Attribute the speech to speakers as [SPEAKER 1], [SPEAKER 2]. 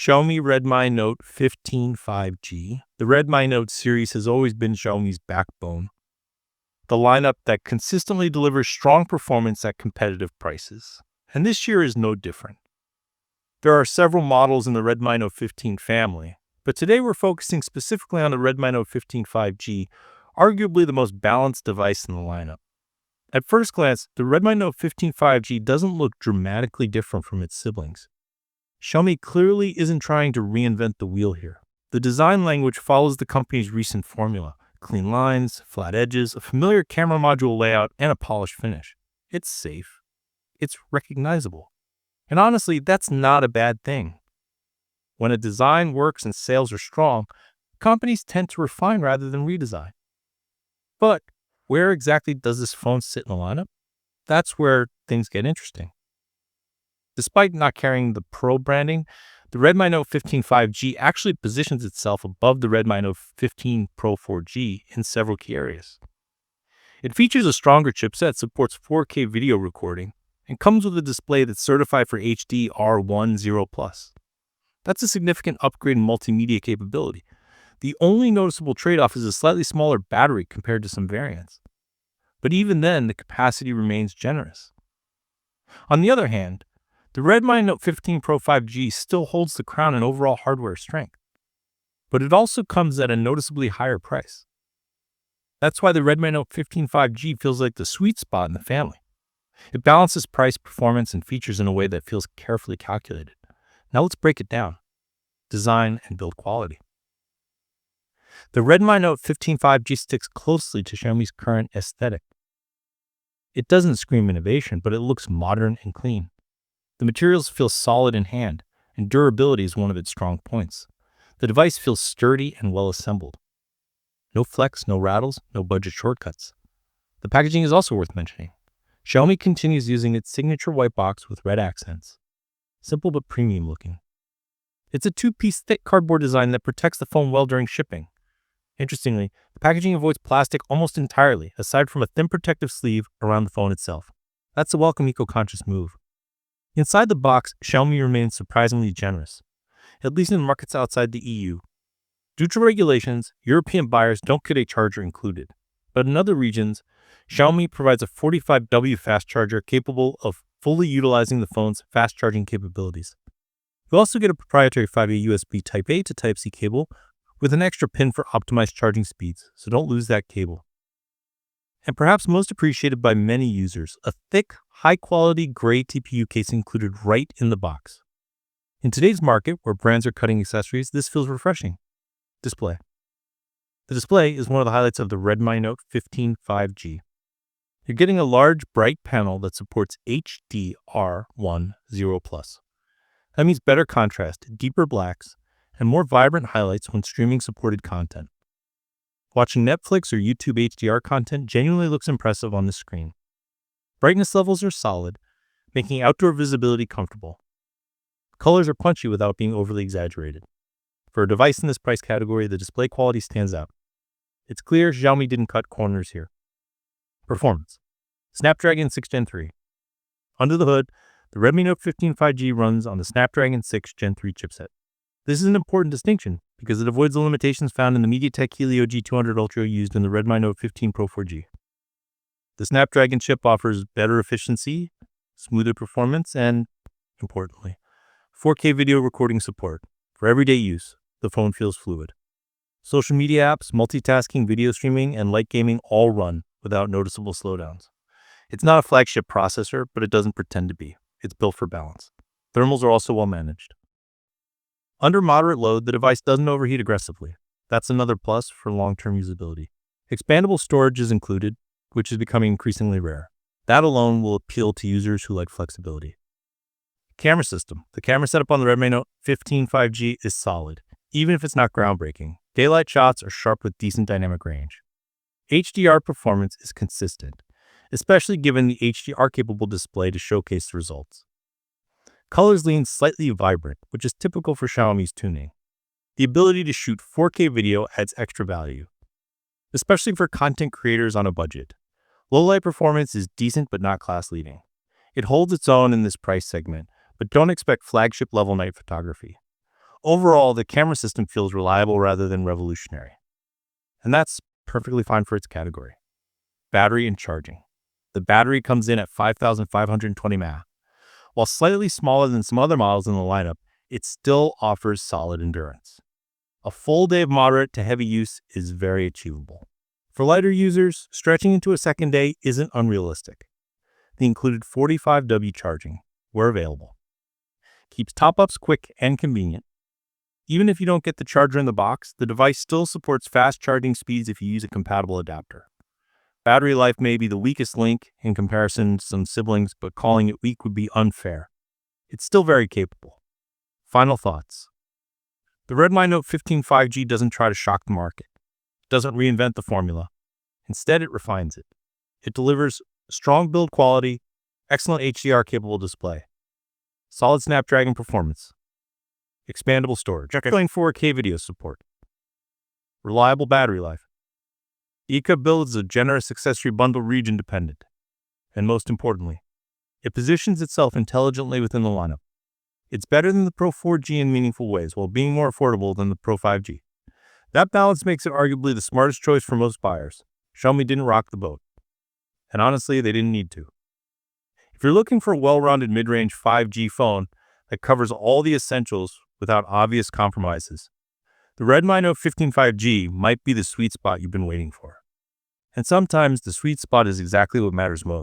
[SPEAKER 1] Xiaomi Redmi Note 15 5G. The Redmi Note series has always been Xiaomi's backbone, the lineup that consistently delivers strong performance at competitive prices. And this year is no different. There are several models in the Redmi Note 15 family, but today we're focusing specifically on the Redmi Note 15 5G, arguably the most balanced device in the lineup. At first glance, the Redmi Note 15 5G doesn't look dramatically different from its siblings. Xiaomi clearly isn't trying to reinvent the wheel here. The design language follows the company's recent formula: clean lines, flat edges, a familiar camera module layout, and a polished finish. It's safe. It's recognizable. And honestly, that's not a bad thing. When a design works and sales are strong, companies tend to refine rather than redesign. But where exactly does this phone sit in the lineup? That's where things get interesting. Despite not carrying the Pro branding, the Redmi Note 15 5G actually positions itself above the Redmi Note 15 Pro 4G in several key areas. It features a stronger chipset, supports 4K video recording, and comes with a display that's certified for HDR10+. That's a significant upgrade in multimedia capability. The only noticeable trade-off is a slightly smaller battery compared to some variants. But even then, the capacity remains generous. On the other hand, the Redmi Note 15 Pro 5G still holds the crown in overall hardware strength, but it also comes at a noticeably higher price. That's why the Redmi Note 15 5G feels like the sweet spot in the family. It balances price, performance, and features in a way that feels carefully calculated. Now let's break it down: design and build quality. The Redmi Note 15 5G sticks closely to Xiaomi's current aesthetic. It doesn't scream innovation, but it looks modern and clean. The materials feel solid in hand, and durability is one of its strong points. The device feels sturdy and well assembled. No flex, no rattles, no budget shortcuts. The packaging is also worth mentioning. Xiaomi continues using its signature white box with red accents. Simple but premium looking. It's a two-piece thick cardboard design that protects the phone well during shipping. Interestingly, the packaging avoids plastic almost entirely, aside from a thin protective sleeve around the phone itself. That's a welcome eco-conscious move. Inside the box, Xiaomi remains surprisingly generous, at least in markets outside the EU. Due to regulations, European buyers don't get a charger included. But in other regions, Xiaomi provides a 45W fast charger capable of fully utilizing the phone's fast charging capabilities. You also get a proprietary 5A USB Type-A to Type-C cable with an extra pin for optimized charging speeds, so don't lose that cable. And perhaps most appreciated by many users, a thick, high-quality gray TPU case included right in the box. In today's market, where brands are cutting accessories, this feels refreshing. Display. The display is one of the highlights of the Redmi Note 15 5G. You're getting a large, bright panel that supports HDR10+. That means better contrast, deeper blacks, and more vibrant highlights when streaming supported content. Watching Netflix or YouTube HDR content genuinely looks impressive on the screen. Brightness levels are solid, making outdoor visibility comfortable. Colors are punchy without being overly exaggerated. For a device in this price category, the display quality stands out. It's clear Xiaomi didn't cut corners here. Performance. Snapdragon 6 Gen 3. Under the hood, the Redmi Note 15 5G runs on the Snapdragon 6 Gen 3 chipset. This is an important distinction because it avoids the limitations found in the MediaTek Helio G200 Ultra used in the Redmi Note 15 Pro 4G. The Snapdragon chip offers better efficiency, smoother performance, and, importantly, 4K video recording support. For everyday use, the phone feels fluid. Social media apps, multitasking, video streaming, and light gaming all run without noticeable slowdowns. It's not a flagship processor, but it doesn't pretend to be. It's built for balance. Thermals are also well managed. Under moderate load, the device doesn't overheat aggressively. That's another plus for long-term usability. Expandable storage is included, which is becoming increasingly rare. That alone will appeal to users who like flexibility. Camera system. The camera setup on the Redmi Note 15 5G is solid, even if it's not groundbreaking. Daylight shots are sharp with decent dynamic range. HDR performance is consistent, especially given the HDR-capable display to showcase the results. Colors lean slightly vibrant, which is typical for Xiaomi's tuning. The ability to shoot 4K video adds extra value, especially for content creators on a budget. Low-light performance is decent but not class-leading. It holds its own in this price segment, but don't expect flagship-level night photography. Overall, the camera system feels reliable rather than revolutionary. And that's perfectly fine for its category. Battery and charging. The battery comes in at 5,520 mAh. While slightly smaller than some other models in the lineup, it still offers solid endurance. A full day of moderate to heavy use is very achievable. For lighter users, stretching into a second day isn't unrealistic. The included 45W charging, where available, keeps top-ups quick and convenient. Even if you don't get the charger in the box, the device still supports fast charging speeds if you use a compatible adapter. Battery life may be the weakest link in comparison to some siblings, but calling it weak would be unfair. It's still very capable. Final thoughts. The Redmi Note 15 5G doesn't try to shock the market. It doesn't reinvent the formula. Instead, it refines it. It delivers strong build quality, excellent HDR-capable display, solid Snapdragon performance, expandable storage, 4K video support, reliable battery life. The build is a generous accessory bundle region dependent. And most importantly, it positions itself intelligently within the lineup. It's better than the Pro 4G in meaningful ways, while being more affordable than the Pro 5G. That balance makes it arguably the smartest choice for most buyers. Xiaomi didn't rock the boat. And honestly, they didn't need to. If you're looking for a well-rounded mid-range 5G phone that covers all the essentials without obvious compromises, the Redmi Note 15 5G might be the sweet spot you've been waiting for. And sometimes the sweet spot is exactly what matters most.